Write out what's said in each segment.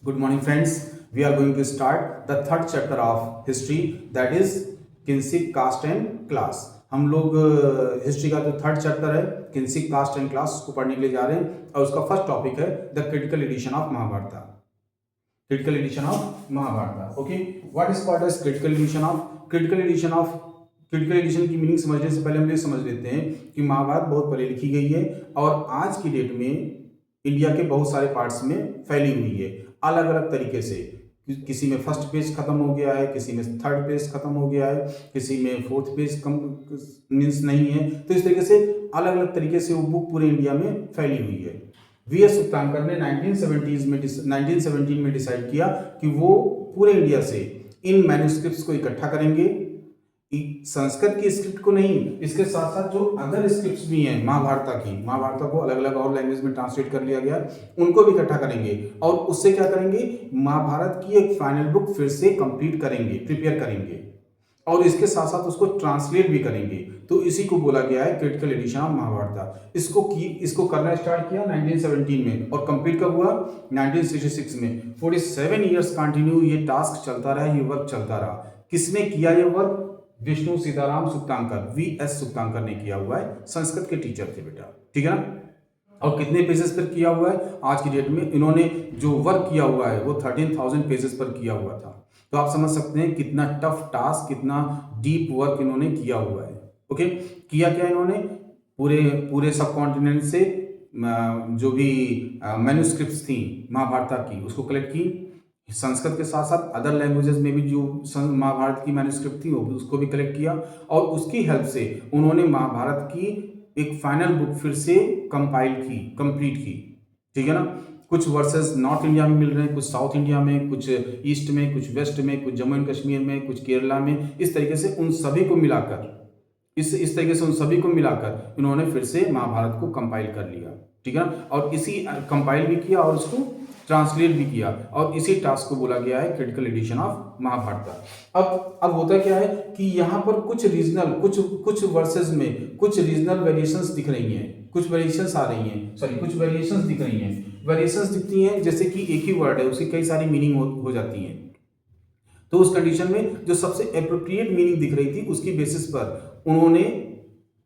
Good morning, friends. We are going to start the third chapter of history, that is kinship, caste and class. हम लोग history का जो third chapter है kinship, caste and class उसको पढ़ने के लिए जा रहे हैं और उसका फर्स्ट टॉपिक है the critical edition of Mahabharata. Critical edition of Mahabharata. Okay, what is called as critical edition of critical edition की मीनिंग समझने से पहले हम ये समझ लेते हैं कि महाभारत बहुत पहले लिखी गई है और आज की डेट में इंडिया के बहुत सारे पार्ट्स में फैली हुई है अलग अलग तरीके से. किसी में फर्स्ट पेज खत्म हो गया है, किसी में थर्ड पेज खत्म हो गया है, किसी में फोर्थ पेज कम मीन्स नहीं है. तो इस तरीके से अलग अलग तरीके से वो बुक पूरे इंडिया में फैली हुई है. वी.एस. सुक्तांकर ने 1917 में डिसाइड किया कि वो पूरे इंडिया से इन मैन्युस्क्रिप्ट्स को इकट्ठा करेंगे. संस्कृत की स्क्रिप्ट को नहीं, इसके साथ साथ जो अदर स्क्रिप्ट्स भी हैं महाभारत को अलग अलग और लैंग्वेज में ट्रांसलेट कर लिया गया, उनको भी इकट्ठा करेंगे और उससे क्या करेंगे, महाभारत की एक फाइनल बुक फिर से कंप्लीट करेंगे, प्रिपेयर करेंगे और इसके साथ साथ उसको ट्रांसलेट भी करेंगे. तो इसी को बोला गया है क्रिटिकल एडिशन ऑफ महाभारत. इसको करना स्टार्ट किया 1917 में और कंप्लीट कब हुआ 1966 में. 47 ईयर्स कंटिन्यू ये टास्क चलता रहा, ये वर्क चलता रहा. किसने किया ये वर्क? विष्णु सीताराम सुक्तांकर, वी.एस. सुक्तांकर ने किया हुआ है. संस्कृत के टीचर थे बेटा, ठीक है ना. और कितने पेजेस पर किया हुआ है? आज की डेट में इन्होंने जो वर्क किया हुआ है वो 13,000 पेजेस पर किया हुआ था. तो आप समझ सकते हैं कितना टफ टास्क, कितना डीप वर्क इन्होंने किया हुआ है. ओके, किया क्या इन्होंने? पूरे सब कॉन्टिनेंट से जो भी मैन्युस्क्रिप्ट्स थी महाभारत की उसको कलेक्ट की. संस्कृत के साथ साथ अदर लैंग्वेजेस में भी जो महाभारत की मैन्युस्क्रिप्ट थी उसको भी कलेक्ट किया और उसकी हेल्प से उन्होंने महाभारत की एक फाइनल बुक फिर से कंप्लीट की. ठीक है ना. कुछ वर्सेस नॉर्थ इंडिया में मिल रहे हैं, कुछ साउथ इंडिया में, कुछ ईस्ट में, कुछ वेस्ट में, कुछ जम्मू एंड कश्मीर में, कुछ केरला में. इस तरीके से उन सभी को मिलाकर इन्होंने फिर से महाभारत को कंपाइल कर लिया. ठीक है ना. और इसी कंपाइल भी किया और उसको ट्रांसलेट भी किया और इसी टास्क को बोला गया है क्रिटिकल एडिशन ऑफ महाभारत. अब होता क्या है कि यहाँ पर कुछ वर्सेस में कुछ रीजनल वेरिएशंस दिख रही हैं, कुछ वेरिएशंस दिख रही हैं. वेरिएशंस दिखती हैं जैसे कि एक ही वर्ड है उसकी कई सारी मीनिंग हो जाती हैं. तो उस कंडीशन में जो सबसे एप्रोप्रिएट मीनिंग दिख रही थी उसकी बेसिस पर उन्होंने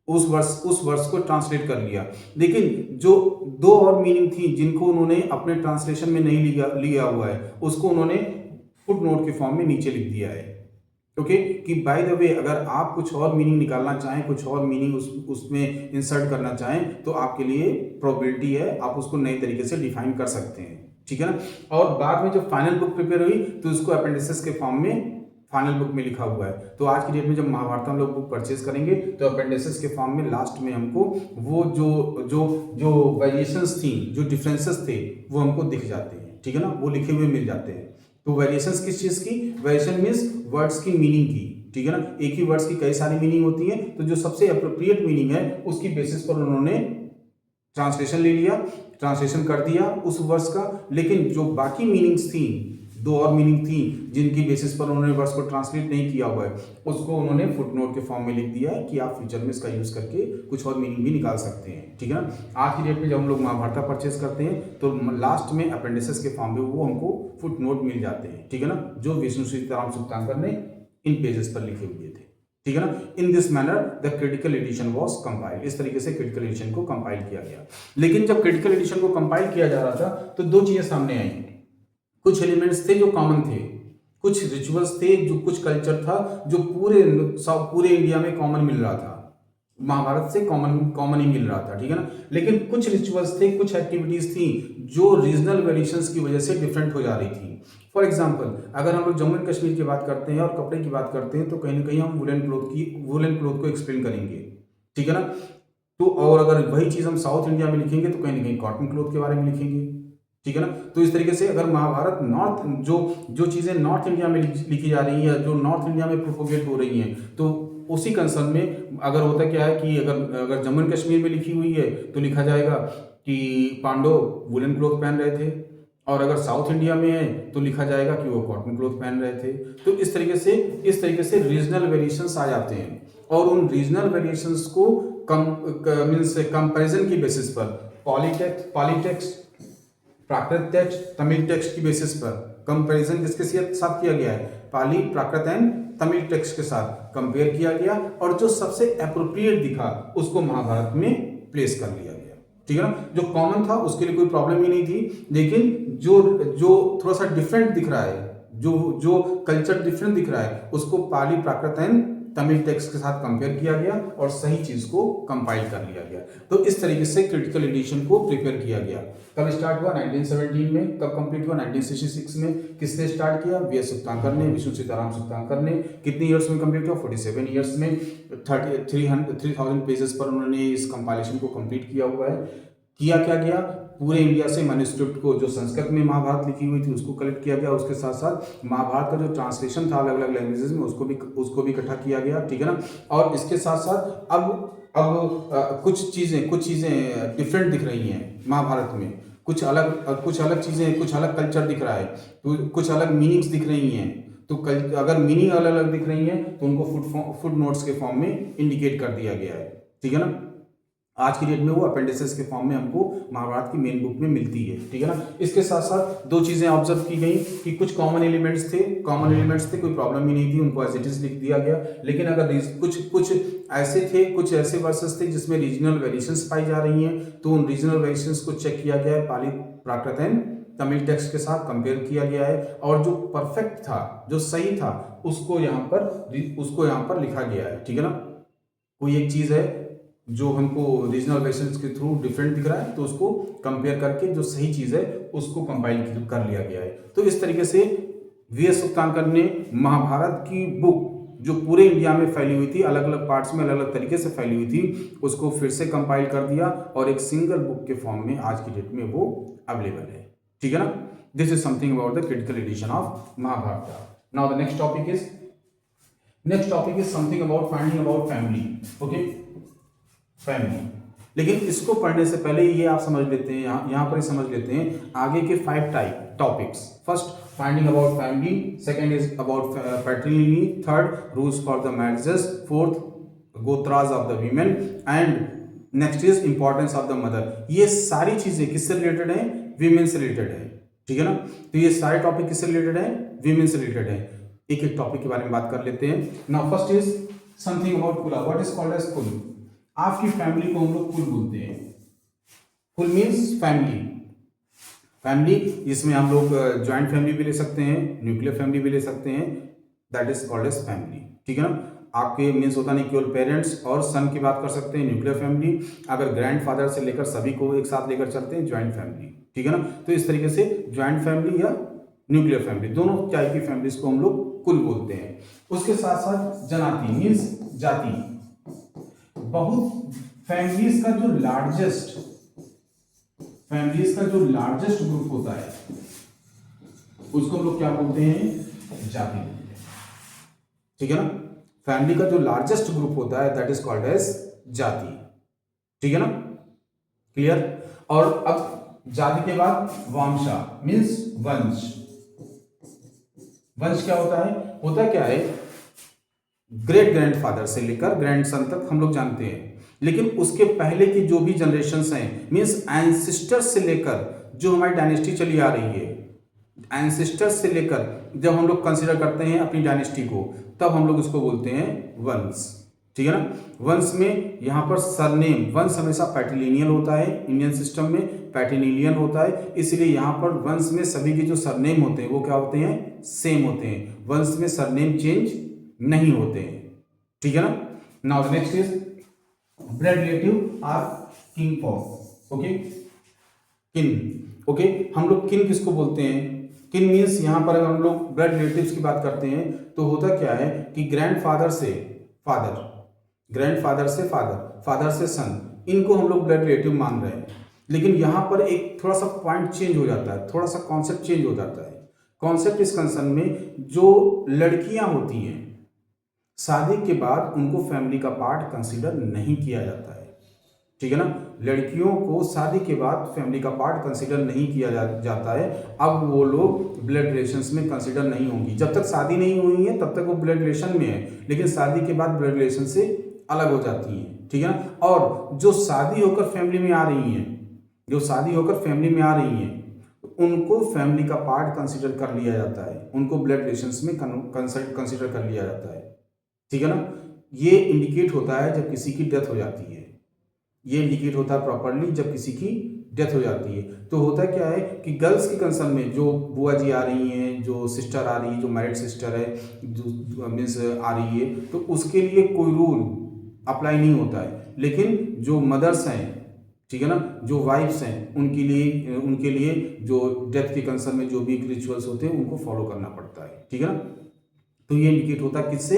उस वर्स को ट्रांसलेट कर लिया. लेकिन जो दो और मीनिंग थी जिनको उन्होंने अपने ट्रांसलेशन में नहीं लिया हुआ है उसको उन्होंने फुट नोट के फॉर्म में नीचे लिख दिया है. ओके, कि बाय द वे अगर आप कुछ और मीनिंग निकालना चाहें, कुछ और मीनिंग उसमें इंसर्ट करना चाहें तो आपके लिए प्रोबेबिलिटी है, आप उसको नए तरीके से डिफाइन कर सकते हैं. ठीक है ना. और बाद में जब फाइनल बुक प्रिपेयर हुई तो उसको अपेंडिसेस के फॉर्म में फाइनल बुक में लिखा हुआ है. तो आज की डेट में जब महाभारत हम लोग बुक परचेज करेंगे तो अपेंडिसेस के फॉर्म में लास्ट में हमको वो जो वेरिएशंस थी, जो डिफरेंसेस थे वो हमको दिख जाते हैं. ठीक है ना, वो लिखे हुए मिल जाते हैं. तो वेरिएशंस किस चीज़ की? वेरिएशन मीन्स वर्ड्स की मीनिंग की. ठीक है ना. एक ही वर्ड्स की कई सारी मीनिंग होती है, तो जो सबसे अप्रोप्रिएट मीनिंग है उसकी बेसिस पर उन्होंने ट्रांसलेशन ले लिया, ट्रांसलेशन कर दिया उस वर्ड्स का. लेकिन जो बाकी मीनिंग्स थी, दो और मीनिंग थी जिनकी बेसिस पर उन्होंने वर्ड्स को ट्रांसलेट नहीं किया हुआ है, उसको उन्होंने फुटनोट के फॉर्म में लिख दिया है कि आप फ्यूचर में इसका यूज करके कुछ और मीनिंग भी निकाल सकते हैं. ठीक है ना. आज की डेट में जब हम लोग महाभारत परचेज करते हैं तो लास्ट में अपेंडिसेस के फॉर्म में वो हमको फुटनोट मिल जाते हैं. ठीक है ना, जो विष्णु सीताराम सुक्तांकर ने इन पेजेस पर लिखे हुए थे. ठीक है ना. In this manner the critical addition was compiled. इस तरीके से क्रिटिकल एडिशन को कंपाइल किया गया. लेकिन जब क्रिटिकल एडिशन को कंपाइल किया जा रहा था तो दो चीजें सामने आई. कुछ एलिमेंट्स थे जो कॉमन थे, कुछ रिचुअल्स थे, जो कुछ कल्चर था जो पूरे इंडिया में कॉमन मिल रहा था, महाभारत से कॉमन ही मिल रहा था. ठीक है ना. लेकिन कुछ रिचुअल्स थे, कुछ एक्टिविटीज थी जो रीजनल वेरिएशंस की वजह से डिफरेंट हो जा रही थी. फॉर एग्जाम्पल, अगर हम लोग जम्मू एंड कश्मीर की बात करते हैं और कपड़े की बात करते हैं तो कहीं ना कहीं हम वुलन क्लोथ को एक्सप्लेन करेंगे. ठीक है ना. तो और अगर वही चीज हम साउथ इंडिया में लिखेंगे तो कहीं ना कहीं कॉटन क्लोथ के बारे में लिखेंगे. ठीक है ना. तो इस तरीके से अगर महाभारत जो चीजें नॉर्थ इंडिया में लिखी जा रही है, जो नॉर्थ इंडिया में प्रोपोगेट हो रही हैं, तो उसी कंसर्न में अगर होता क्या है कि अगर जम्मू एंड कश्मीर में लिखी हुई है तो लिखा जाएगा कि पांडव वुलन क्लोथ पहन रहे थे, और अगर साउथ इंडिया में है तो लिखा जाएगा कि वो कॉटन क्लोथ पहन रहे थे. तो इस तरीके से रीजनल वेरिएशंस आ जाते हैं और उन रीजनल वेरिएशंस को कंपैरिजन की बेसिस पर पॉलिटेक्स्ट प्राकृत टेक्स्ट तमिल टेक्स्ट की बेसिस पर कंपैरिजन किसके साथ किया गया है, पाली प्राकृत एंड तमिल टेक्स्ट के साथ कंपेयर किया गया और जो सबसे अप्रोप्रिएट दिखा उसको महाभारत में प्लेस कर लिया गया, ठीक है ना। जो कॉमन था उसके लिए कोई प्रॉब्लम ही नहीं थी, लेकिन जो जो थोड़ा सा डिफरेंट दिख रहा है, जो जो कल्चर डिफरेंट दिख रहा है, उसको पाली प्राकृत एंड तमिल टेक्स्ट के साथ कंपेयर किया गया और सही चीज को कंपाइल कर लिया गया। तो इस तरीके से क्रिटिकल एडिशन को प्रिपेयर किया गया। कब स्टार्ट हुआ, 1917 में। कब कंप्लीट हुआ, 1966 में। किसने स्टार्ट किया, वी.एस. सुक्तांकर ने, विष्णु सीताराम सुक्तांकर ने। कितने ईयर्स में कंप्लीट हुआ, 47 ईयर्स में। 3000 पेजेस पर उन्होंने इस कंपाइलेशन को कंप्लीट किया हुआ है। किया क्या गया, पूरे इंडिया से मैन्युस्क्रिप्ट को, जो संस्कृत में महाभारत लिखी हुई थी, उसको कलेक्ट किया गया। उसके साथ साथ महाभारत का जो ट्रांसलेशन था अलग अलग लैंग्वेजेस में, उसको भी इकट्ठा किया गया, ठीक है ना। और इसके साथ साथ अब कुछ चीज़ें डिफरेंट दिख रही हैं महाभारत में। कुछ अलग चीज़ें, कुछ अलग कल्चर दिख रहा है, तो कुछ अलग मीनिंग्स दिख रही हैं। तो अगर मीनिंग अलग अलग दिख रही हैं तो उनको फुट नोट्स के फॉर्म में इंडिकेट कर दिया गया है, ठीक है ना। आज की डेट में वो अपेंडिसेस के फॉर्म में हमको महाभारत की मेन बुक में मिलती है, ठीक है ना। इसके साथ साथ दो चीज़ें ऑब्जर्व की गई कि कुछ कॉमन एलिमेंट्स थे, कोई प्रॉब्लम ही नहीं थी, उनको एज इट इज लिख दिया गया। लेकिन अगर कुछ ऐसे वर्सेस थे जिसमें रीजनल वेरिएशंस पाई जा रही हैं, तो उन रीजनल वेरिएशंस को चेक किया गया है, पाली प्राकृत एंड तमिल टेक्स्ट के साथ कंपेयर किया गया है, और जो परफेक्ट था, जो सही था, उसको यहाँ पर लिखा गया है, ठीक है ना। कोई एक चीज़ है जो हमको रीजनल वेरिएशंस के थ्रू डिफरेंट दिख रहा है, तो उसको कंपेयर करके जो सही चीज़ है उसको कंपाइल कर लिया गया है। तो इस तरीके से वी.एस. सुक्तांकर ने महाभारत की बुक, जो पूरे इंडिया में फैली हुई थी, अलग अलग पार्ट्स में अलग अलग तरीके से फैली हुई थी, उसको फिर से कंपाइल कर दिया और एक सिंगल बुक के फॉर्म में आज की डेट में वो अवेलेबल है, ठीक है ना। This is something about the critical edition of Mahabharata. Now the next topic is something about finding about family, okay, family. लेकिन इसको पढ़ने से पहले ये आप समझ लेते हैं, यहाँ पर समझ लेते हैं आगे के 5 type topics. First, finding about family. Second is about patriliny. Third, rules for the marriages. Fourth, gotras of the women. And next is importance of the mother. ये सारी चीजें किससे रिलेटेड है, वीमेन से रिलेटेड है, ठीक है ना। तो ये सारे टॉपिक किससे रिलेटेड है, वीमेन से रिलेटेड है। एक एक टॉपिक के बारे में बात कर लेते हैं। Now first is something about कुला। व्हाट इज कॉल्ड एज कुल। आपकी फैमिली को हम लोग कुल बोलते हैं। कुल मीन्स फैमिली जिसमें हम लोग ज्वाइंट फैमिली भी ले सकते हैं, न्यूक्लियर फैमिली भी ले सकते हैं, that is called as family, ठीक है ना। आपके मीन्स होता नहीं केवल पेरेंट्स और सन की बात कर सकते हैं, न्यूक्लियर फैमिली। अगर ग्रैंडफादर से लेकर सभी को एक साथ लेकर चलते हैं, ज्वाइंट फैमिली, ठीक है ना। तो इस तरीके से ज्वाइंट फैमिली या न्यूक्लियर फैमिली, दोनों टाइप की फैमिलीज को हम लोग कुल बोलते हैं। उसके साथ साथ जनाती मीन्स जाति। बहुत फैमिलीज का जो लार्जेस्ट ग्रुप होता है उसको हम लोग क्या बोलते हैं, जाति बोलते हैं, ठीक है ना। फैमिली का जो लार्जेस्ट ग्रुप होता है दैट इज कॉल्ड एज जाति, ठीक है ना, क्लियर। और अब जाति के बाद वंशा मीन्स वंश। वंश क्या होता है, ग्रेट ग्रैंडफादर से लेकर ग्रैंडसन तक हम लोग जानते हैं, लेकिन उसके पहले की जो भी जनरेशंस हैं, मीन्स एंसिस्टर्स से लेकर जो हमारी डायनेस्टी चली आ रही है, एंसिस्टर्स से लेकर जब हम लोग कंसिडर करते हैं अपनी डायनेस्टी को, तब हम लोग उसको बोलते हैं वंश, ठीक है ना। वंश में यहाँ पर सरनेम, वंश हमेशा पैट्रिलिनियल होता है, इंडियन सिस्टम में पैट्रिलिनियल होता है, इसलिए यहाँ पर वंश में सभी के जो सरनेम होते हैं वो क्या होते हैं, सेम होते हैं। वंश में सरनेम चेंज नहीं होते हैं, ठीक है ना। Now the next is blood relative are kin form, okay, kin, okay. हम लोग किन किसको बोलते हैं, किन मीन्स यहाँ पर अगर हम लोग ब्लड रिलेटिव्स की बात करते हैं तो होता क्या है कि ग्रैंडफादर से फादर, फादर से सन, इनको हम लोग ब्लड रिलेटिव मान रहे हैं। लेकिन यहाँ पर एक थोड़ा सा पॉइंट चेंज हो जाता है, थोड़ा सा कॉन्सेप्ट चेंज हो जाता है। कॉन्सेप्ट इस कंसर्न में जो लड़कियां होती हैं शादी के बाद उनको फैमिली का पार्ट कंसीडर नहीं किया जाता है, ठीक है ना। लड़कियों को शादी के बाद फैमिली का पार्ट कंसीडर नहीं किया जाता है। अब वो लोग ब्लड रिलेशंस में कंसीडर नहीं होंगी। जब तक शादी नहीं हुई है तब तक वो ब्लड रिलेशन में है, लेकिन शादी के बाद ब्लड रिलेशन से अलग हो जाती हैं, ठीक है ना। और जो शादी होकर फैमिली में आ रही हैं, उनको फैमिली का पार्ट कंसिडर कर लिया जाता है, उनको ब्लड रिलेशंस में कंसिडर कर लिया जाता है। ठीक है ना। ये इंडिकेट होता है जब किसी की डेथ हो जाती है, ये इंडिकेट होता है प्रॉपरली जब किसी की डेथ हो जाती है। तो होता क्या है कि गर्ल्स के कंसर्न में जो बुआ जी आ रही हैं, जो सिस्टर आ रही है, जो मैरिड सिस्टर है, जो मीन्स आ रही है, तो उसके लिए कोई रूल अप्लाई नहीं होता है। लेकिन जो मदर्स हैं, ठीक है ना, जो वाइफ्स हैं, उनके लिए जो डेथ के कंसर्न में जो भी रिचुअल्स होते हैं उनको फॉलो करना पड़ता है। ठीक है ना। तो ये इंडिकेट होता है किससे,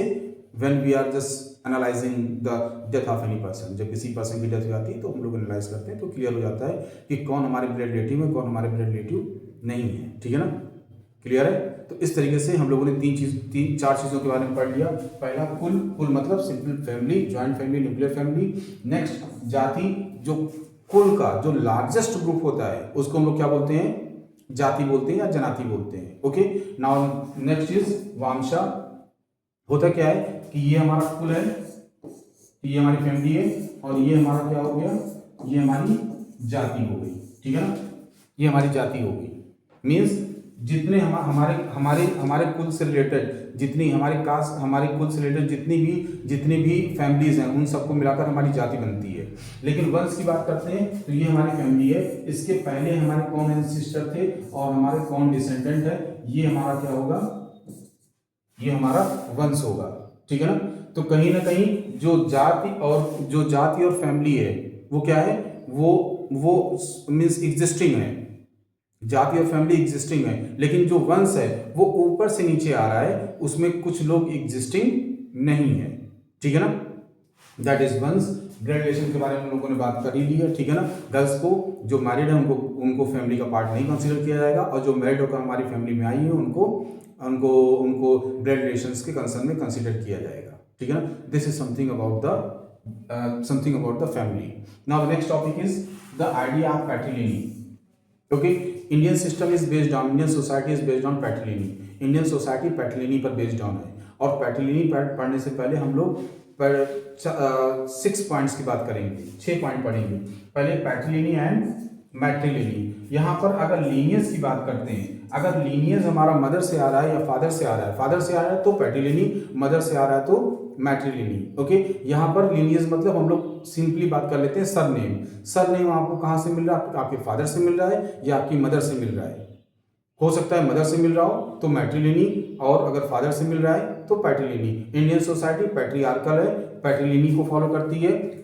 when we are just analysing the death of any person. जब किसी पर्सन की डेथ हो जाती है तो हम लोग एनालाइज करते हैं, तो क्लियर हो जाता है कि कौन हमारे ब्लड रिलेटिव है, कौन हमारे ब्लड रिलेटिव नहीं है। ठीक है ना, क्लियर है। तो इस तरीके से हम लोगों ने तीन चार चीज़ों के बारे में पढ़ लिया। पहला कुल मतलब simple family, joint family, nuclear family. Next जाति, जो कुल का जो लार्जेस्ट ग्रुप होता है उसको हम लोग क्या बोलते हैं, जाति बोलते हैं या जनाति बोलते हैं। ओके, नाउ नेक्स्ट इज वांशा। होता क्या है कि ये हमारा कुल है, ये हमारी फैमिली है, और ये हमारा क्या हो गया, ये हमारी जाति हो गई। ठीक है ना, ये हमारी जाति हो गई। मीन्स जितने हमारे कुल से रिलेटेड, जितनी हमारे कास्ट, हमारे कुल से रिलेटेड जितनी भी फैमिलीज हैं, उन सबको मिलाकर हमारी जाति बनती है। लेकिन वंश की बात करते हैं तो ये हमारी फैमिली है। इसके पहले हमारे कौन एंसेस्टर थे और हमारे कौन डिसेंडेंट है, ये हमारा क्या होगा, ये हमारा वंश होगा। ठीक है ना। तो कहीं ना कहीं जो जाति और फैमिली है वो क्या है, वो मीन्स एग्जिस्टिंग है, जाति और फैमिली एग्जिस्टिंग है। लेकिन जो वंश है वो ऊपर से नीचे आ रहा है, उसमें कुछ लोग एग्जिस्टिंग नहीं है। ठीक है ना, दैट इज वंश। ब्लड रिलेशन के बारे में हम लोगों ने बात कर ही ली है। ठीक है ना। गर्ल्स को जो मैरिड है उनको फैमिली का पार्ट नहीं कंसिडर किया जाएगा, और जो मैरिड होकर हमारी फैमिली में आई है उनको ब्लड रिलेशंस के कंसर्न में कंसिडर किया जाएगा। ठीक है ना। This is something about the family. Now next topic is the idea of patriliny. Okay, Indian society is based on patriliny. Indian society patriliny पर बेस्ड ऑन है। और पैट्रिलिनी पढ़ने से पहले हम लोग 6 पॉइंट्स की बात करेंगे, 6 पॉइंट पढ़ेंगे। पहले पैट्रिलिनी एंड मैट्रिलिनी। यहाँ पर अगर लीनियज की बात करते हैं, अगर लीनियज हमारा मदर से आ रहा है या फादर से आ रहा है, फादर से आ रहा है तो पैट्रिलिनी, मदर से आ रहा है तो मैट्रिलिनी। ओके, यहाँ पर लीनियज मतलब हम लोग सिंपली बात कर लेते हैं सरनेम। सरनेम आपको कहाँ से मिल रहा है, आपके फादर से मिल रहा है या आपकी मदर से मिल रहा है। हो सकता है मदर से मिल रहा हो तो मैट्रिलिनी, और अगर फादर से मिल रहा है तो पैट्रिलिनी। इंडियन सोसाइटी पैट्रियार्कल है, पैट्रिलिनी को फॉलो करती है,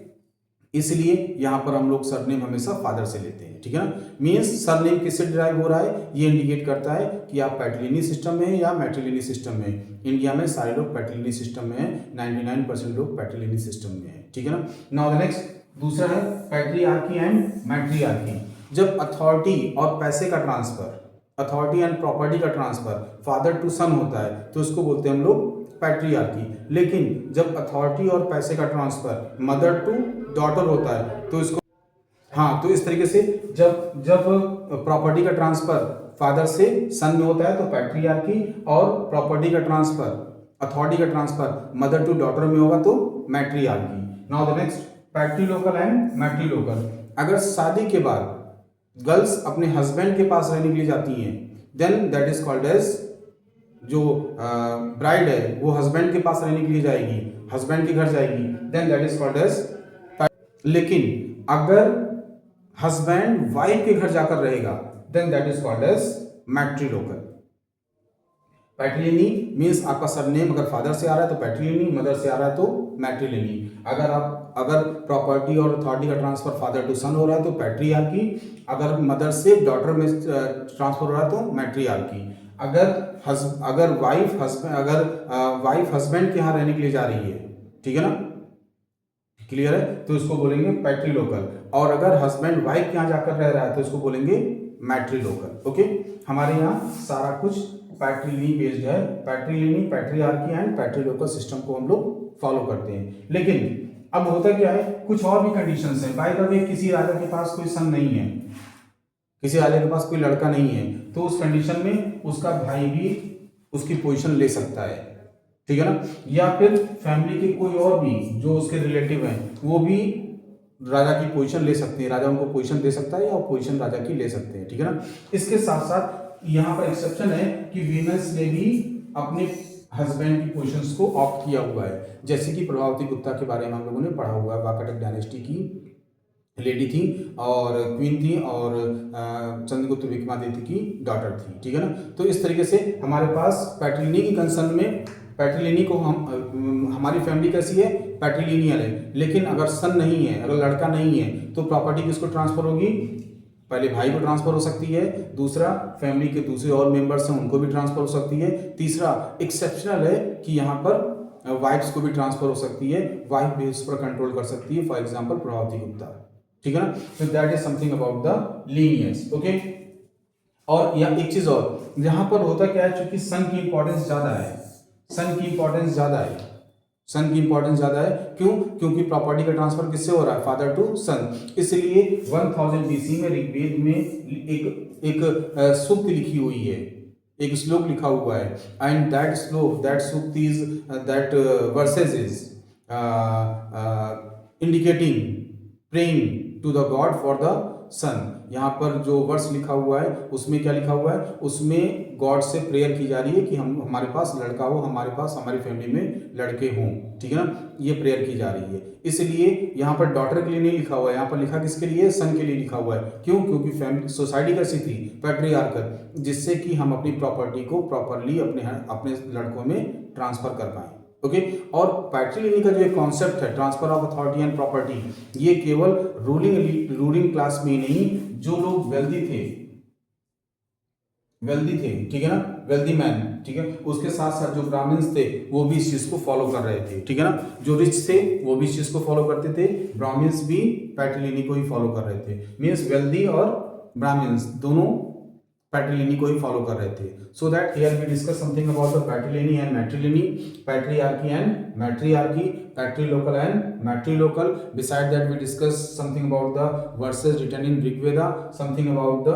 इसलिए यहाँ पर हम लोग सरनेम हमेशा फादर से लेते हैं। ठीक है ना। मीन्स सरनेम किससे डिराइव हो रहा है, ये इंडिकेट करता है कि आप पैट्रिलिनी सिस्टम में है या मैट्रिलिनी सिस्टम में है। इंडिया में सारे लोग पैट्रिलिनी सिस्टम में है, 99% लोग पैट्रिलिनी सिस्टम में है। ठीक है ना। नाउ द नेक्स्ट दूसरा है पैट्रियार्की एंड मैट्रियार्की। जब अथॉरिटी और पैसे का ट्रांसफर, अथॉरिटी एंड प्रॉपर्टी का ट्रांसफर फादर टू सन होता है तो इसको बोलते हैं हम लोग पैट्रियार्की। लेकिन जब अथॉरिटी और पैसे का ट्रांसफर मदर टू डॉटर होता है तो इसको, हाँ, तो इस तरीके से जब प्रॉपर्टी का ट्रांसफर फादर से सन में होता है तो पैट्रियार्की, और प्रॉपर्टी का ट्रांसफर, अथॉरिटी का ट्रांसफर मदर टू डॉटर में होगा तो matriarchy. Now the next patrilocal and matrilocal. अगर शादी के बाद गर्ल्स अपने हस्बैंड के पास रहने के लिए जाती हैं, then that is called as, जो ब्राइड है वो हस्बैंड के पास रहने के लिए जाएगी, हस्बैंड के घर जाएगी, then that is called as. लेकिन अगर हस्बैंड वाइफ के घर जाकर रहेगा then that is called as matrilocal. Patriliny means आपका सरनेम अगर फादर से आ रहा है तो पैट्रिलिनी, मदर से आ रहा है तो मैट्रिलिनी। अगर प्रॉपर्टी और अथॉरिटी का ट्रांसफर फादर टू सन हो रहा है तो पैट्रियार्की, अगर मदर से डॉटर में ट्रांसफर हो रहा है तो मैट्रियार्की। अगर वाइफ हस्बैंड के यहाँ रहने के लिए जा रही है, ठीक है ना, क्लियर है, तो इसको बोलेंगे पैट्रिलोकल। और अगर हस्बैंड वाइफ के यहाँ जाकर रह रहा है तो इसको बोलेंगे मैट्रिलोकल। ओके, हमारे यहाँ सारा कुछ पैट्रिलिनी बेस्ड है। पैट्रिलिनी, पैट्रियार्की एंड पैट्रिलोकल सिस्टम को हम लोग फॉलो करते हैं। लेकिन अब होता क्या है, कुछ और भी कंडीशंस हैं। बाय द वे किसी राजा के पास कोई सन नहीं है, किसी राजा के पास कोई लड़का नहीं है, तो उस कंडीशन में उसका भाई भी उसकी पोजीशन ले सकता है। ठीक है ना। या फिर फैमिली के कोई और भी जो उसके रिलेटिव हैं वो भी राजा की पोजीशन ले सकते हैं, राजा उनको पोजीशन दे सकता है या पोजीशन राजा की ले सकते हैं, ठीक है ना। इसके साथ साथ यहाँ पर एक्सेप्शन है कि वीनस ने भी अपने हस्बैंड की पोजीशंस को ऑप्ट किया हुआ है, जैसे कि प्रभावती गुप्ता के बारे में हम लोगों ने पढ़ा हुआ है, वाकाटक डायनेस्टी की लेडी थी और क्वीन थी और चंद्रगुप्त विक्रमादित्य की डॉटर थी, ठीक है ना। तो इस तरीके से हमारे पास पैट्रिलिनी की कंसर्न में पैट्रिलिनी को हम हमारी फैमिली कैसी है, पैट्रिलिनियल है, लेकिन अगर सन नहीं है, अगर लड़का नहीं है तो प्रॉपर्टी किसको ट्रांसफर होगी, पहले भाई को ट्रांसफर हो सकती है, दूसरा फैमिली के दूसरे और मेंबर्स हैं उनको भी ट्रांसफर हो सकती है, तीसरा एक्सेप्शनल है कि यहाँ पर वाइफ्स को भी ट्रांसफर हो सकती है, वाइफ भी उस पर कंट्रोल कर सकती है, फॉर एग्जाम्पल प्रभावती गुप्ता, ठीक है ना। तो that is something about the lenience, okay. और या एक चीज और, यहाँ पर होता क्या है, चूंकि सन की इंपॉर्टेंस ज्यादा है, सन की इंपॉर्टेंस ज्यादा है, सन की इंपॉर्टेंस ज्यादा है, क्यों, क्योंकि प्रॉपर्टी का ट्रांसफर किससे हो रहा है, फादर टू सन। इसलिए 1000 BC में ऋग्वेद में एक सूक्त लिखी हुई है, एक श्लोक लिखा हुआ है, and that shloka, that sukta is that verses is indicating praying to the god for the son. यहाँ पर जो वर्स लिखा हुआ है उसमें क्या लिखा हुआ है, उसमें गॉड से प्रेयर की जा रही है कि हम हमारे पास लड़का हो, हमारे पास हमारी फैमिली में लड़के हों, ठीक है ना, ये प्रेयर की जा रही है। इसलिए यहाँ पर डॉटर के लिए नहीं लिखा हुआ है, यहाँ पर लिखा किसके लिए, सन के लिए लिखा हुआ है। क्यों, क्योंकि फैमिली सोसाइटी कैसी थी, पैट्रियार्कल, जिससे कि हम अपनी प्रॉपर्टी को प्रॉपरली अपने लड़कों में ट्रांसफर कर पाएं, ओके। और पैट्रिलिनी का जो कॉन्सेप्ट है, transfer of authority and property, ये केवल रूलिंग क्लास में ही नहीं, जो लोग वेल्दी थे, ठीक है ना, वेल्दी मैन, ठीक है, उसके साथ साथ जो ब्राह्मण्स थे वो भी इस चीज को फॉलो कर रहे थे, ठीक है ना, जो रिच थे वो भी इस चीज को फॉलो करते थे, ब्राह्मण्स भी पैट्रिलिनी को ही फॉलो कर रहे थे, मीन्स वेल्दी और ब्राह्मण्स दोनों पैट्रिलिनी को ही फॉलो कर रहे थे। So that here we discuss something about the patriliny and matriliny, patriarchy and matriarchy, patrilocal and matrilocal. Beside that we discuss something about the verses written in Rigveda, something about the,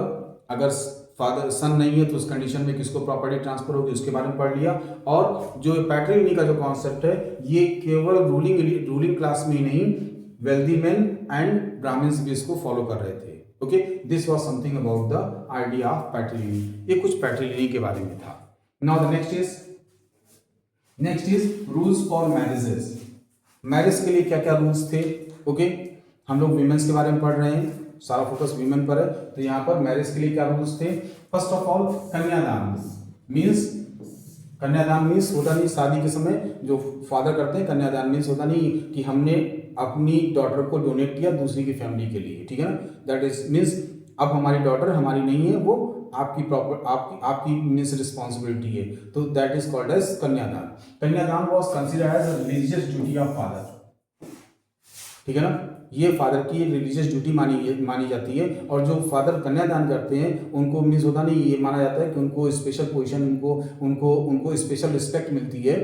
अगर father son नहीं है तो उस condition में किसको property transfer होगी उसके बारे में पढ़ लिया। और जो पैट्रिलिनी का जो कॉन्सेप्ट है ये केवल रूलिंग क्लास में ही नहीं, वेल्दी मैन एंड ब्राह्मण्स भी इसको फॉलो कर रहे थे, okay. This was something about the idea of patriliny, ये कुछ पैट्रिलिनी के बारे में था। Now the next is rules for marriages. Marriage के लिए क्या क्या रूल्स थे, ओके। हम लोग वीमेंस के बारे में पढ़ रहे हैं, सारा फोकस वीमेन पर है, तो यहाँ पर मैरिज के लिए क्या रूल्स थे। फर्स्ट ऑफ ऑल कन्यादान मीन्स होता नहीं शादी के समय जो फादर करते हैं, कन्यादान मीन्स होता नहीं कि हमने अपनी डॉटर को डोनेट किया दूसरी की फैमिली के लिए, ठीक है ना, दैट इज मीन्स अब हमारी डॉटर हमारी नहीं है, वो आपकी प्रॉपर आपकी मीन्स रिस्पॉन्सिबिलिटी है, तो that is called as kanyadaan. Kanyadaan was considered as a religious duty of father, ठीक है ना, ये फादर की रिलीजियस ड्यूटी मानी जाती है। और जो फादर कन्यादान करते हैं उनको मीन्स होता नहीं, ये माना जाता है कि उनको स्पेशल पोजीशन, उनको स्पेशल रिस्पेक्ट मिलती है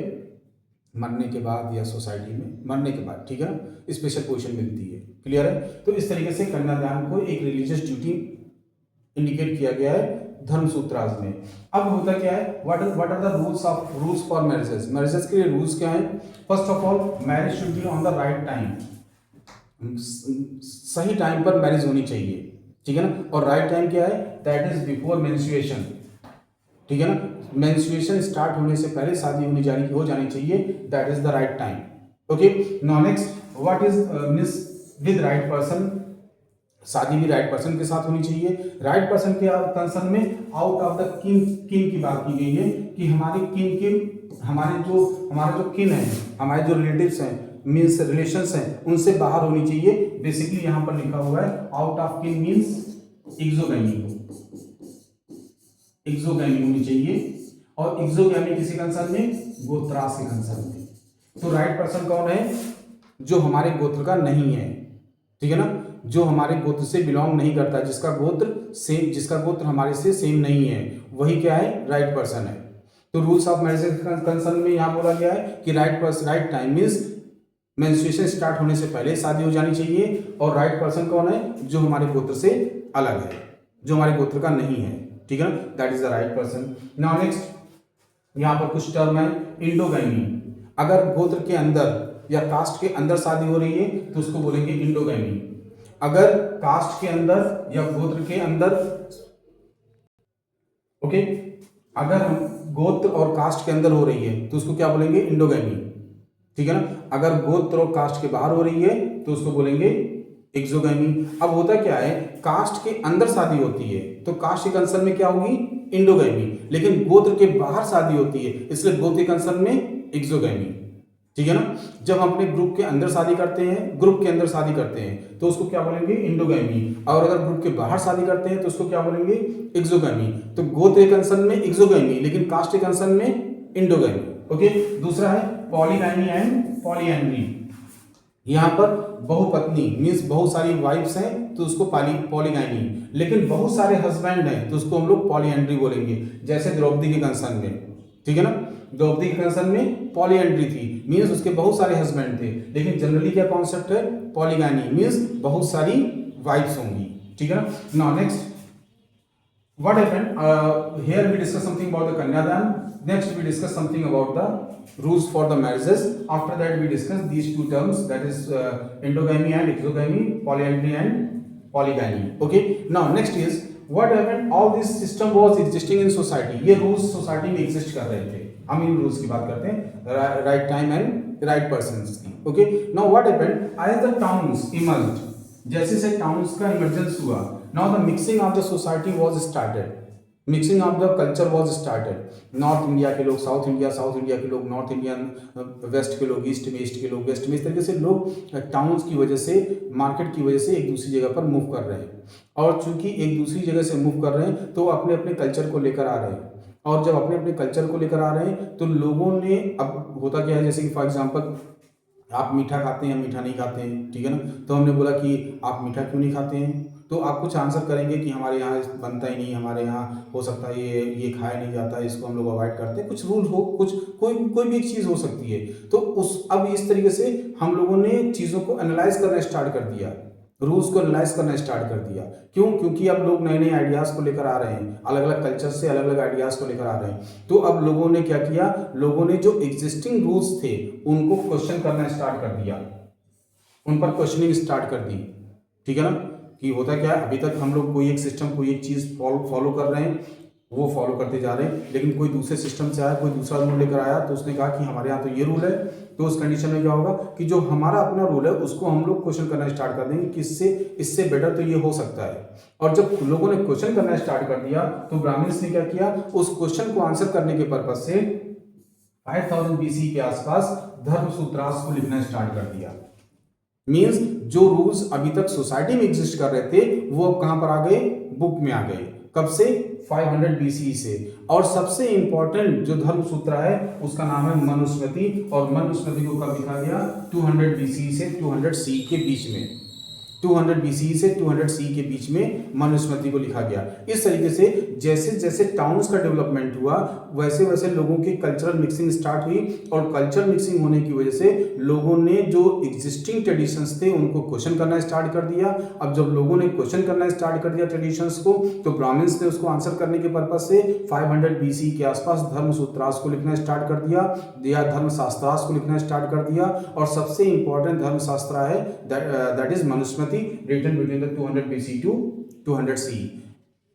मरने के बाद या सोसाइटी में मरने के बाद, ठीक है ना, स्पेशल पोजीशन मिलती है, क्लियर है। तो इस तरीके से कन्यादान को एक रिलीजियस ड्यूटी इंडिकेट किया गया है धर्मसूत्रास में। अब होता क्या है, what are the rules for marriages. Marriages के लिए रूल्स क्या है। First of all marriage should be on the right time, सही टाइम पर मैरिज होनी चाहिए, ठीक है ना। और राइट टाइम क्या है, दैट इज बिफोर मेंस्ट्रुएशन, ठीक है ना, मेंस्ट्रुएशन स्टार्ट होने से पहले शादी हो जानी चाहिए, that is the right time, okay. Now next what is miss with right person, शादी भी राइट पर्सन के साथ होनी चाहिए। राइट पर्सन के कंसर्न में आउट ऑफ द किन की बात की गई है कि हमारा जो किन है, हमारे जो रिलेटिव्स हैं मीन्स रिलेशंस हैं, उनसे बाहर होनी चाहिए। बेसिकली यहाँ पर लिखा हुआ है out of kin means exogamy होनी चाहिए, और एक्सोगैमी किसी कंसर्न में, गोत्रास के कंसर्न में। तो राइट पर्सन कौन है, जो हमारे गोत्र का नहीं है, ठीक है ना, जो हमारे गोत्र से बिलोंग नहीं करता, जिसका गोत्र हमारे से सेम नहीं है, वही क्या है, राइट पर्सन है। तो रूल्स ऑफ मैरिज कंसर्न में यहाँ बोला गया है कि right time means menstruation start होने से पहले शादी हो जानी चाहिए। और राइट पर्सन कौन है, जो हमारे गोत्र से अलग है, जो हमारे गोत्र का नहीं है, ठीक है ना, that is the right person. Now next यहाँ पर कुछ टर्म है, इंडोगैमी। अगर गोत्र के अंदर या कास्ट के अंदर शादी हो रही है तो उसको बोलेंगे इंडोगैमी। अगर कास्ट के अंदर या गोत्र के अंदर, ओके, अगर हम गोत्र और कास्ट के अंदर हो रही है तो उसको क्या बोलेंगे, इंडोगैमी, ठीक है ना। अगर गोत्र और कास्ट के बाहर हो रही है तो उसको बोलेंगे एक्सोगैमी। अब होता क्या है, कास्ट के अंदर शादी होती है तो कास्ट के कंसर्न में क्या होगी, इंडोगैमी, लेकिन गोत्र के बाहर शादी होती है इसलिए गोत्र के कंसर्न में एक्सोगैमी, ठीक है ना। जब हम अपने ग्रुप के अंदर शादी करते हैं, ग्रुप के अंदर शादी करते हैं तो उसको क्या बोलेंगे, इंडोगैमी, और अगर ग्रुप के बाहर शादी करते हैं तो उसको क्या बोलेंगे, एक्सोगैमी। तो गोत्र के कंसर्न में एक्सोगैमी, लेकिन कास्ट के कंसर्न में इंडोगैमी, ओके। दूसरा है पॉलीगैमी एंड पॉलीएंड्री। यहाँ पर बहुपत्नी मीन्स बहुत सारी वाइफ्स हैं तो उसको पॉलीगैमी, लेकिन बहुत सारे हस्बैंड हैं तो उसको हम लोग पॉलीएंड्री बोलेंगे, जैसे द्रौपदी के कंसर्न में, ठीक है ना। द्रौपदी के कंसर्न में पॉलीएंड्री थी, मीन्स उसके बहुत सारे हस्बैंड थे, लेकिन जनरली क्या कॉन्सेप्ट है, पॉलीगैमी मीन्स बहुत सारी वाइफ्स होंगी, ठीक है ना। Now next what happened, here we discuss something about the kanyadan, next we discuss something about the rules for the marriages, after that we discuss these two terms, that is endogamy and exogamy, polyandry and polygamy, okay। Now next is what happened, all this system was existing in society, ये rules society में exist कर रहे थे। हम इन rules की बात करते हैं, right time and right persons की, okay। Now what happened, as the towns emerged, जैसे से टाउन्स का इमर्जेंस हुआ, now the mixing of the society was started, mixing of the culture was started. North India के लोग south India, south India के लोग north Indian, waste के लोग ईस्ट में, ईस्ट के लोग वेस्ट में, इस तरीके से लोग टाउन्स की वजह से, मार्केट की वजह से एक दूसरी जगह पर मूव कर रहे हैं, और चूंकि एक दूसरी जगह से मूव कर रहे हैं तो अपने अपने कल्चर को लेकर आ रहे हैं, और जब अपने अपने कल्चर को लेकर आ रहे हैं तो लोगों ने, अब होता क्या है, जैसे कि फॉर एग्जाम्पल आप मीठा खाते हैं, मीठा नहीं खाते हैं, ठीक है ना। तो हमने बोला कि आप मीठा क्यों नहीं खाते हैं, तो आप कुछ आंसर करेंगे कि हमारे यहाँ बनता ही नहीं, हमारे यहाँ हो सकता है ये खाया नहीं जाता है, इसको हम लोग अवॉइड करते हैं, कुछ रूल हो, कुछ कोई भी एक चीज़ हो सकती है। तो अब इस तरीके से हम लोगों ने चीज़ों को एनालाइज करना स्टार्ट कर दिया, रूल्स को एनालाइज करना स्टार्ट कर दिया। क्यों? क्योंकि अब लोग नए नए आइडियाज़ को लेकर आ रहे हैं, अलग अलग कल्चर से अलग अलग आइडियाज़ को लेकर आ रहे हैं। तो अब लोगों ने क्या किया, लोगों ने जो एग्जिस्टिंग रूल्स थे उनको क्वेश्चन करना स्टार्ट कर दिया, उन पर क्वेश्चनिंग स्टार्ट कर दी, ठीक है ना। कि होता क्या है, अभी तक हम लोग कोई एक सिस्टम, कोई एक चीज़ फॉलो कर रहे हैं, वो फॉलो करते जा रहे हैं, लेकिन कोई दूसरे सिस्टम से आया, कोई दूसरा रूल लेकर आया तो उसने कहा कि हमारे यहाँ तो ये रूल है, तो उस कंडीशन में क्या होगा कि जो हमारा अपना रूल है उसको हम लोग क्वेश्चन करना स्टार्ट कर देंगे कि इससे बेटर तो ये हो सकता है। और जब लोगों ने क्वेश्चन करना स्टार्ट कर दिया तो ब्राह्मण्स ने क्या किया, उस क्वेश्चन को आंसर करने के पर्पज से 5000 BC के आसपास धर्मसूत्रास को लिखना स्टार्ट कर दिया। मीन्स जो रूल्स अभी तक सोसाइटी में एग्जिस्ट कर रहे थे वो अब कहां पर आ गए, बुक में आ गए। कब से? 500 BC से। और सबसे इंपॉर्टेंट जो धर्मसूत्र है उसका नाम है मनुस्मृति, और मनुस्मृति को कब लिखा गया? 200 BC से 200 C के बीच में, 200 BC से 200 C के बीच में मनुस्मृति को लिखा गया। इस तरीके से जैसे जैसे टाउन्स का डेवलपमेंट हुआ वैसे वैसे लोगों की कल्चरल मिक्सिंग स्टार्ट हुई, और कल्चरल मिक्सिंग होने की वजह से लोगों ने जो एग्जिस्टिंग ट्रेडिशंस थे उनको क्वेश्चन करना स्टार्ट कर दिया। अब जब लोगों ने क्वेश्चन करना स्टार्ट कर दिया ट्रेडिशंस को, तो ब्राह्मण्स ने उसको आंसर करने के पर्पज से 500 BC के आसपास धर्मसूत्रास को लिखना स्टार्ट कर दिया धर्मशास्त्रास को लिखना स्टार्ट कर दिया। और सबसे इंपॉर्टेंट धर्मशास्त्र है that is Manusmriti, written between the 200 BC to 200 C,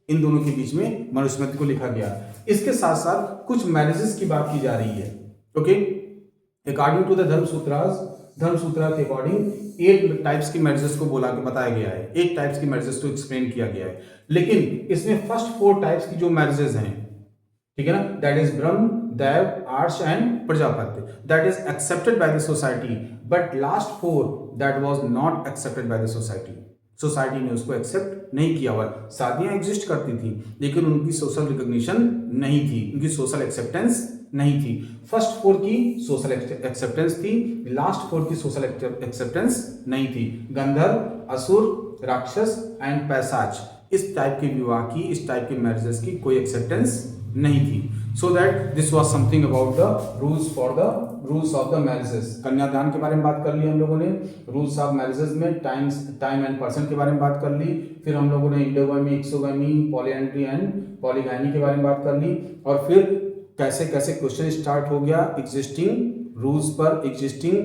इन दोनों के बीच में मनुस्मृति को लिखा गया। इसके साथ साथ कुछ मैरिजेस की बात की जा रही है, ओके। अकॉर्डिंग टू द धर्मसूत्रा के अकॉर्डिंग 8 टाइप्स की मैरिजेस को बताया गया है, 8 टाइप्स की मैरिजेस को एक्सप्लेन किया गया है। लेकिन इसमें फर्स्ट 4 टाइप्स की जो मैरिजेस हैं, ठीक है ना, that is Brahma, Deva, Arsha and Prajapati, that is accepted by the society. But last 4 that was not accepted by the society, society ने उसको एक्सेप्ट नहीं किया हुआ। शादियां एग्जिस्ट करती थी लेकिन उनकी सोशल रिकॉग्निशन नहीं थी, उनकी सोशल एक्सेप्टेंस नहीं थी। फर्स्ट 4 की सोशल एक्सेप्टेंस थी, लास्ट 4 की सोशल एक्सेप्टेंस नहीं थी। गंधर्व, असुर, राक्षस एंड पैसाच, इस टाइप के विवाह की, इस टाइप के मैरिजेस की कोई एक्सेप्टेंस नहीं थी। So that this was something about the rules of the marriages। कन्यादान के बारे में बात कर ली हम लोगों ने, रूल्स ऑफ मैरिजेस में टाइम एंड पर्सन के बारे में बात कर ली, फिर हम लोगों ने इंडोगैमी, एक्सोगैमी, पॉलीएंड्री एंड पॉलीगैमी के बारे में बात कर ली, और फिर कैसे कैसे क्वेश्चन स्टार्ट हो गया एग्जिस्टिंग रूल्स पर, एग्जिस्टिंग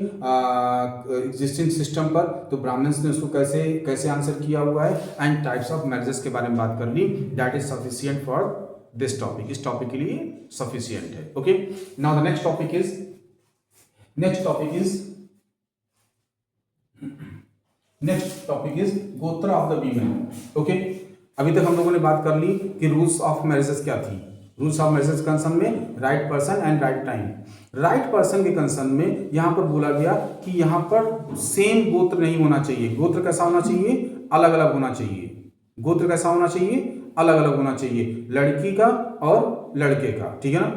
सिस्टम पर। तो ब्राह्मण्स ने उसको कैसे कैसे आंसर किया हुआ है, एंड टाइप्स ऑफ मैरिजेस के बारे में बात कर ली। That is sufficient for this topic, इस टॉपिक के लिए सफिशिएंट है। Okay, now the next topic is gotra of the women. Okay, अभी तक हम लोगों ने बात कर ली कि रूल्स ऑफ मैरिजेस क्या थी। रूल्स ऑफ मैरिजेस कंसर्न में right person and right time. Right person के कंसर्न में यहां पर बोला गया कि यहां पर सेम गोत्र नहीं होना चाहिए। गोत्र कैसा होना चाहिए, अलग अलग होना चाहिए। गोत्र कैसा होना चाहिए, अलग अलग होना चाहिए, लड़की का और लड़के का। ठीक है ना,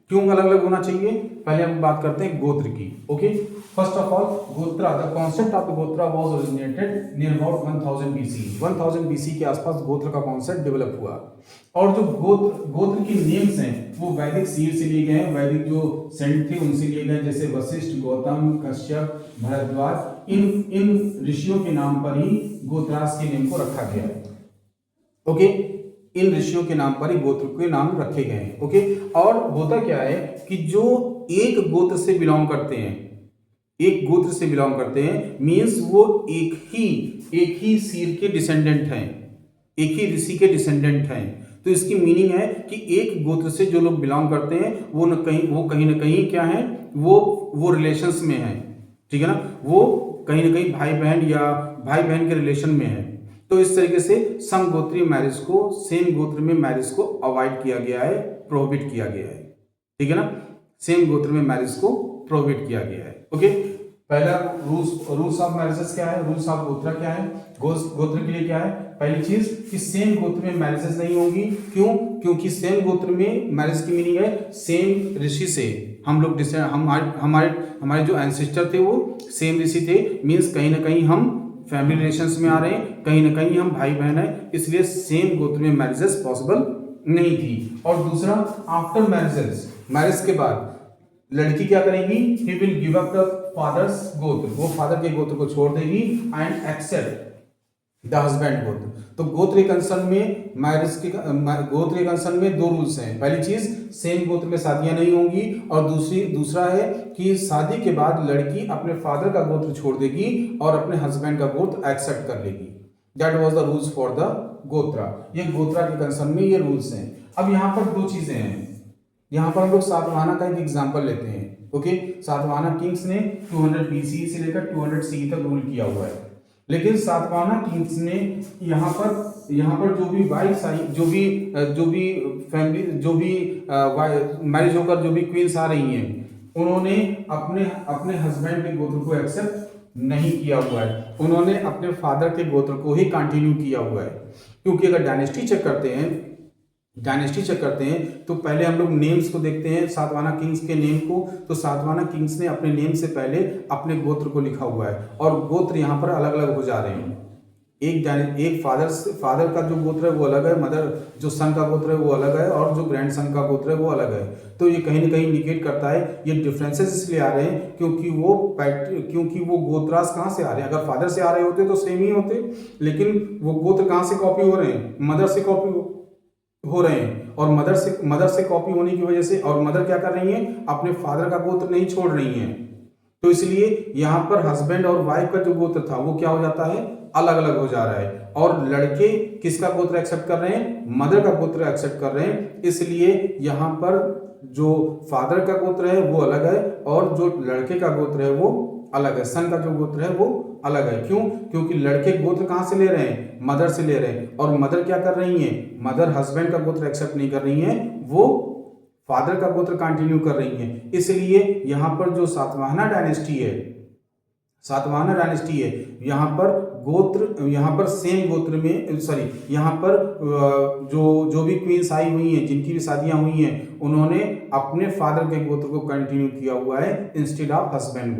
क्यों अलग अलग होना चाहिए, पहले हम बात करते हैं गोत्र की। ओके, फर्स्ट ऑफ ऑल गोत्रा, द कॉन्सेप्ट ऑफ द गोत्रा was originated near about 1000 BC. 1000 BC के आसपास गोत्र का कॉन्सेप्ट डेवलप हुआ। और जो गोत्र की नेम्स हैं वो वैदिक सीड से लिए गए हैं, वैदिक जो सेंट थे उनसे लिए गए, जैसे वशिष्ठ, गौतम, कश्यप, भरद्वाज। इन ऋषियों के नाम पर ही गोत्रास के नेम को रखा गया है। ओके, इन ऋषियों के नाम पर ही गोत्र के नाम रखे गए हैं। ओके, और होता क्या है कि जो एक गोत्र से बिलोंग करते हैं, एक गोत्र से बिलोंग करते हैं, मींस वो एक ही सीर के डिसेंडेंट हैं, एक ही ऋषि के डिसेंडेंट हैं। तो इसकी मीनिंग है कि एक गोत्र से जो लोग बिलोंग करते हैं वो कहीं न कहीं क्या है, वो रिलेशंस में है। ठीक है ना, वो कहीं न कहीं भाई बहन के रिलेशन में है। तो इस तरीके से समगोत्रीय मैरिज को, सेम गोत्र में मैरिज को अवॉइड किया गया है, प्रोहिबिट किया गया है। ठीक है ना, सेम गोत्र में मैरिज को प्रोहिबिट किया गया है। ओके, पहला रूल्स ऑफ मैरिजेस क्या है, रूल्स ऑफ गोत्र क्या है, गोत्र के लिए क्या है। पहली चीज कि सेम गोत्र में मैरिजेस नहीं होंगी। क्यों, क्योंकि सेम गोत्र में मैरिज की मीनिंग है सेम ऋषि से हम लोग हमारे जो एंसेस्टर थे वो सेम ऋषि थे, मीन्स कहीं ना कहीं हम फैमिली रिलेशंस में आ रहे हैं, कहीं ना कहीं हम भाई बहन हैं, इसलिए सेम गोत्र में मैरिजेस पॉसिबल नहीं थी। और दूसरा, आफ्टर मैरिज के बाद लड़की क्या करेगी, he will give up the father's gotra, वो फादर के गोत्र को छोड़ देगी एंड एक्सेप्ट द हस्बैंड गोत्र। तो गोत्र के कंसर्न में दो रूल्स हैं। पहली चीज, सेम गोत्र में शादियां नहीं होंगी, और दूसरा है कि शादी के बाद लड़की अपने फादर का गोत्र छोड़ देगी और अपने हस्बैंड का गोत्र एक्सेप्ट कर लेगी। That was the rules for the गोत्रा। ये गोत्रा के कंसर्न में ये रूल्स हैं। अब यहाँ पर दो चीजें हैं। यहाँ पर हम लोग सातवाहना का एक एग्जाम्पल लेते हैं। ओके, सातवाहना किंग्स ने 200 BC से लेकर 200 CE तक रूल किया हुआ है। लेकिन सातवाहना किंग्स ने यहाँ पर जो भी वाइफ्स आई, जो भी फैमिली, जो भी मैरिज होकर जो भी क्वींस आ रही हैं, उन्होंने अपने हस्बैंड के गोत्र को एक्सेप्ट नहीं किया हुआ है, उन्होंने अपने फादर के गोत्र को ही कंटिन्यू किया हुआ है। क्योंकि अगर डायनेस्टी चेक करते हैं तो पहले हम लोग नेम्स को देखते हैं, सातवाहना किंग्स के नेम को। तो सातवाहना किंग्स ने अपने नेम से पहले अपने गोत्र को लिखा हुआ है, और गोत्र यहाँ पर अलग अलग हो जा रहे हैं। एक फादर का जो गोत्र है वो अलग है, मदर जो सन का गोत्र है वो अलग है, और जो ग्रैंड सन का गोत्र है वो अलग है। तो ये कहीं ना कहीं इंडिकेट करता है, ये डिफरेंसेस इसलिए आ रहे हैं क्योंकि वो गोत्रास कहाँ से आ रहे हैं। अगर फादर से आ रहे होते तो सेम ही होते, लेकिन वो गोत्र कहाँ से कॉपी हो रहे हैं, मदर से कॉपी हो रहे हैं। और मदर से कॉपी होने की वजह से, और मदर क्या कर रही हैं, अपने फादर का गोत्र नहीं छोड़ रही हैं। तो इसलिए यहाँ पर हस्बैंड और वाइफ का जो गोत्र था वो क्या हो जाता है, अलग अलग हो जा रहा है। और लड़के किसका गोत्र एक्सेप्ट कर रहे हैं, मदर का गोत्र एक्सेप्ट कर रहे हैं। इसलिए यहाँ पर जो फादर का गोत्र है वो अलग है, और जो लड़के का गोत्र है वो अलग है, सन का जो गोत्र है वो अलग है। क्यों, क्योंकि लड़के गोत्र कहाँ से ले रहे हैं, मदर से ले रहे हैं, और मदर क्या कर रही हैं, मदर हस्बैंड का गोत्र एक्सेप्ट नहीं कर रही हैं, वो फादर का गोत्र कंटिन्यू कर रही हैं। इसलिए यहाँ पर जो सातवाहना डायनेस्टी है, यहाँ पर सेम गोत्र में, यहाँ पर जो भी क्वींस आई हुई हैं, जिनकी भी शादियां हुई हैं, उन्होंने अपने फादर के गोत्र को कंटिन्यू किया हुआ है इंस्टेड ऑफ हस्बैंड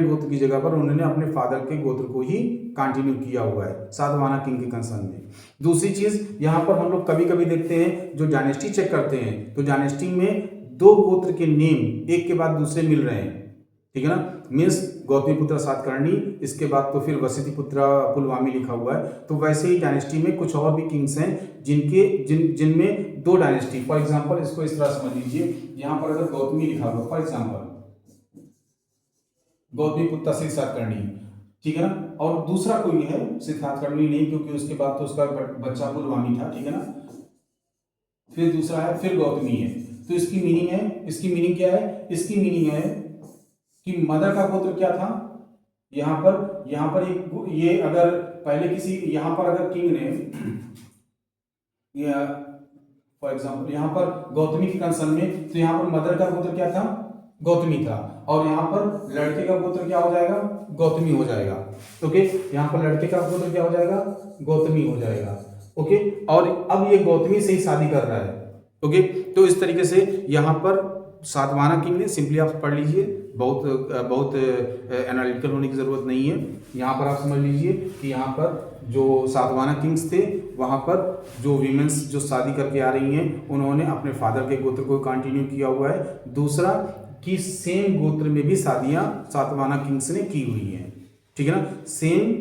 गोत्र की जगह पर उन्होंने अपने फादर के गोत्र को ही कंटिन्यू किया हुआ है सातवाहना किंग के कंसर्न में। दूसरी चीज, यहाँ पर हम लोग कभी कभी देखते हैं, जो डायनेस्टी चेक करते हैं, तो डायनेस्टी में दो गोत्र के नेम एक के बाद दूसरे मिल रहे हैं। ठीक है ना, मीन्स गौतमीपुत्र सातकर्णी, इसके बाद तो फिर वशिष्ठपुत्र पुलवामी लिखा हुआ है। तो वैसे ही डायनेस्टी में कुछ और भी किंग्स हैं जिनमें दो डायनेस्टी, फॉर एग्जांपल इसको इस तरह समझ लीजिए, यहाँ पर अगर गौतमी लिखा हुआ फॉर एग्जांपल, गौतमी पुत्र श्री सातकर्णी, ठीक है ना। और दूसरा कोई है श्री सातकर्णी नहीं, क्योंकि उसके बाद तो उसका बच्चा पुलवामी था, ठीक है ना। फिर दूसरा है, फिर गौतमी है। तो इसकी मीनिंग है, इसकी मीनिंग क्या है, इसकी मीनिंग है कि मदर का गोत्र क्या था। यहाँ पर एक ये अगर पहले किसी यहाँ पर अगर किंग ने या फॉर एग्जाम्पल यहाँ पर गौतमी के कंसर्न में, तो यहाँ पर मदर का गोत्र क्या था, गौतमी था, और यहाँ पर लड़के का गोत्र क्या हो जाएगा, गौतमी हो जाएगा। ओके, यहाँ पर लड़के का गोत्र क्या हो जाएगा, गौतमी हो जाएगा। ओके, और अब ये गौतमी से ही शादी कर रहा है। ओके, तो इस तरीके से यहाँ पर सातवाहना किंग ने, सिंपली आप पढ़ लीजिए, बहुत एनालिटिकल होने की जरूरत नहीं है। यहाँ पर आप समझ लीजिए कि यहाँ पर जो सातवाहना किंग्स थे, वहाँ पर जो वीमेंस जो शादी करके आ रही हैं, उन्होंने अपने फादर के गोत्र को कंटिन्यू किया हुआ है। दूसरा कि सेम गोत्र में भी शादियाँ सातवाहना किंग्स ने की हुई हैं, ठीक है ना। सेम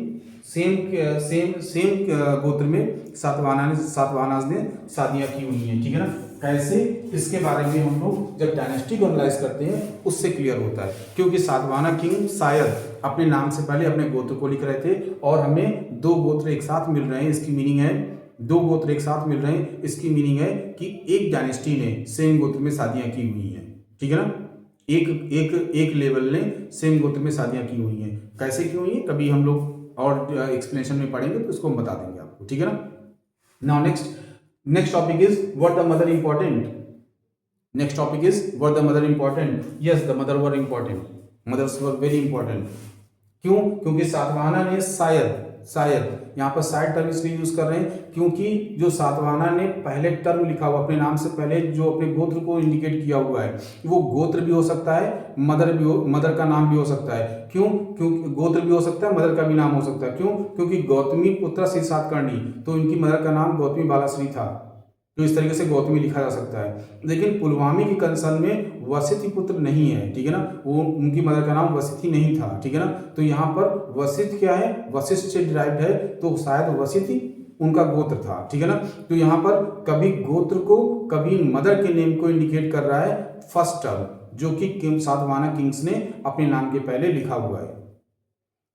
गोत्र में सातवाहनास ने शादियाँ की हुई हैं, ठीक है ना। कैसे, इसके बारे में हम लोग जब डायनेस्टी को एनालाइज करते हैं उससे क्लियर होता है, क्योंकि सातवाहना किंग शायद अपने नाम से पहले अपने गोत्र को लिख रहे थे, और हमें दो गोत्र एक साथ मिल रहे हैं, इसकी मीनिंग है, दो गोत्र एक साथ मिल रहे हैं, इसकी मीनिंग है कि एक डायनेस्टी ने सेम गोत्र में शादियाँ की हुई हैं, ठीक है ना। एक लेवल ने सेम गोत्र में शादियाँ की हुई हैं। कैसे की हुई हैं, कभी हम लोग और एक्सप्लेनेशन में पढ़ेंगे तो उसको हम बता देंगे आपको, ठीक है ना। Now next topic is what the mother important. Next topic is what the mother important. Yes, the mother were important, mothers were very important. क्यों, क्योंकि सातवाहना ने शायद यहाँ पर शायद टर्म इसलिए यूज कर रहे हैं क्योंकि जो सातवाहना ने पहले टर्म लिखा हुआ अपने नाम से पहले जो अपने गोत्र को इंडिकेट किया हुआ है, वो गोत्र भी हो सकता है, मदर का नाम भी हो सकता है। क्यों, क्योंकि गोत्र भी हो सकता है, मदर का भी नाम हो सकता है। क्यों, क्योंकि गौतमी पुत्र श्री सातकर्णी, तो इनकी मदर का नाम गौतमी बालाश्री था, तो इस तरीके से गौतमी लिखा जा सकता है। लेकिन पुलवामी की कंसर्न में वसिष्ठ पुत्र नहीं है, ठीक है ना, वो उनकी मदर का नाम वसिष्ठी नहीं था, ठीक है ना। तो यहाँ पर वसिष्ठ क्या है, वशिष्ठ से डिराइव्ड है, तो शायद वसिष्ठी उनका गोत्र था, ठीक है ना। तो यहाँ पर कभी गोत्र को कभी मदर के नेम को इंडिकेट कर रहा है फर्स्ट टर्म, जो कि सातवाहना किंग्स ने अपने नाम के पहले लिखा हुआ है।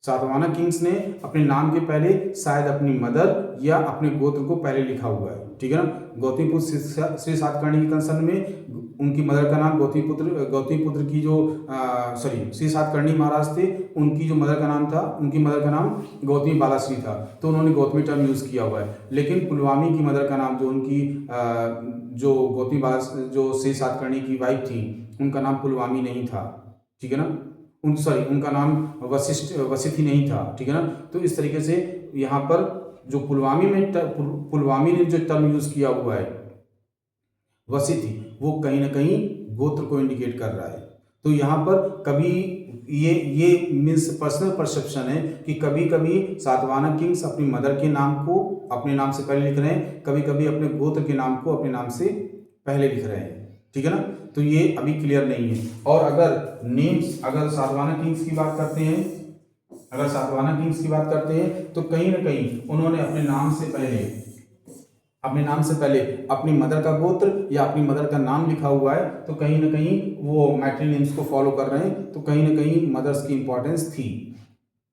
सातवाहना किंग्स ने अपने नाम के पहले शायद अपनी मदर या अपने गोत्र को पहले लिखा हुआ है, ठीक है ना। गौतमीपुत्र श्री सातकर्णी के कंसर्न में उनकी मदर का नाम गौतमीपुत्र की जो श्री सातकर्णी महाराज थे, उनकी जो मदर का नाम था, उनकी मदर का नाम गौतमी बालाश्री था, तो उन्होंने गौतमी टर्म यूज किया हुआ है। लेकिन पुलवामी की मदर का नाम जो उनकी जो गौतमी जो श्री सातकर्णी की वाइफ थी, उनका नाम पुलवामी नहीं था, ठीक है ना। उनका नाम वसिष्ठी नहीं था, ठीक है ना। तो इस तरीके से यहाँ पर जो पुलवामी ने जो टर्म यूज किया हुआ है वसिष्ठी, वो कहीं ना कहीं गोत्र को इंडिकेट कर रहा है। तो यहाँ पर कभी ये मीन्स पर्सनल परसेप्शन है कि कभी कभी सातवाहना किंग्स अपनी मदर के नाम को अपने नाम से पहले लिख रहे हैं, कभी कभी अपने गोत्र के नाम को अपने नाम से पहले लिख रहे हैं, ठीक है ना। तो ये अभी क्लियर नहीं है। और अगर सातवाहना किंग्स की बात करते हैं, तो कहीं ना कहीं उन्होंने अपने नाम से पहले अपनी मदर का गोत्र या अपनी मदर का नाम लिखा हुआ है, तो कहीं ना कहीं वो मैट्रिलिनियम्स को फॉलो कर रहे हैं, तो कहीं ना कहीं मदर्स की इंपॉर्टेंस थी,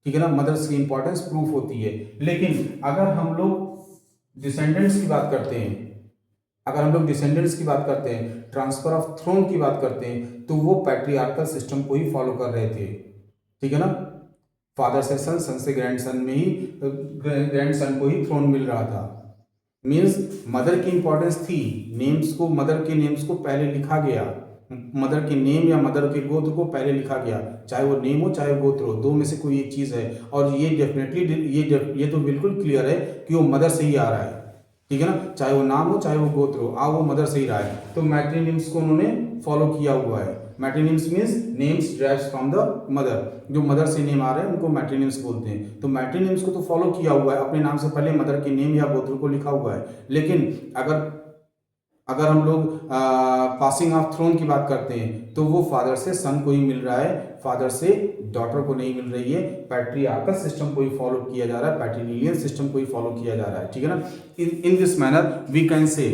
ठीक है ना, मदर्स की इंपॉर्टेंस प्रूफ होती है। लेकिन अगर हम लोग डिसेंडेंट्स की बात करते हैं, ट्रांसफर ऑफ थ्रोन की बात करते हैं, तो वो पैट्रियार्कल सिस्टम को ही फॉलो कर रहे थे, ठीक है ना। फादर से सन, सन से ग्रैंडसन में ही ग्रैंडसन को ही थ्रोन मिल रहा था। मीन्स मदर की इंपॉर्टेंस थी, मदर के नेम्स को पहले लिखा गया, मदर के नेम या मदर के गोत्र को पहले लिखा गया, चाहे वो नेम हो चाहे गोत्र हो, दो में से कोई एक चीज़ है। और ये डेफिनेटली ये तो बिल्कुल क्लियर है कि वो मदर से ही आ रहा है, ठीक है ना, चाहे वो नाम हो चाहे वो गोत्र हो, वो मदर से ही रहा है। तो मैट्रिनिम्स को उन्होंने फॉलो किया हुआ है। Matronyms means names drives from the mother, जो मदर से नेम आ रहे हैं उनको मैट्रिनिम्स बोलते हैं। तो मैट्रिनिम्स को तो फॉलो किया हुआ है, अपने नाम से पहले मदर के नेम या गोत्र को लिखा हुआ है। लेकिन अगर हम लोग पासिंग ऑफ थ्रोन की बात करते हैं, तो वो फादर से सन को ही मिल रहा है, फादर से डॉटर को नहीं मिल रही है। पैट्रियार्कल सिस्टम को ही फॉलो किया जा रहा है, पैट्रिलिनियन सिस्टम को ही फॉलो किया जा रहा है, ठीक है ना। In this manner we can say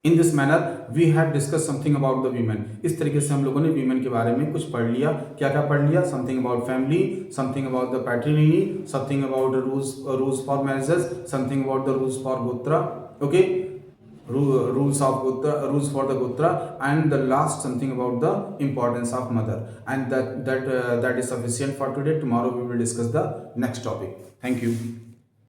in this manner we have discuss something about the women. इस तरीके से हम लोगों ने वीमेन के बारे में कुछ पढ़ लिया। क्या क्या पढ़ लिया? Something about family, something about the patriliny, something about rules for marriages, something about the rules for gotra, okay, rules of Gotra, rules for the Gotra, and the last something about the importance of mother. And that is sufficient for today. Tomorrow we will discuss the next topic. Thank you.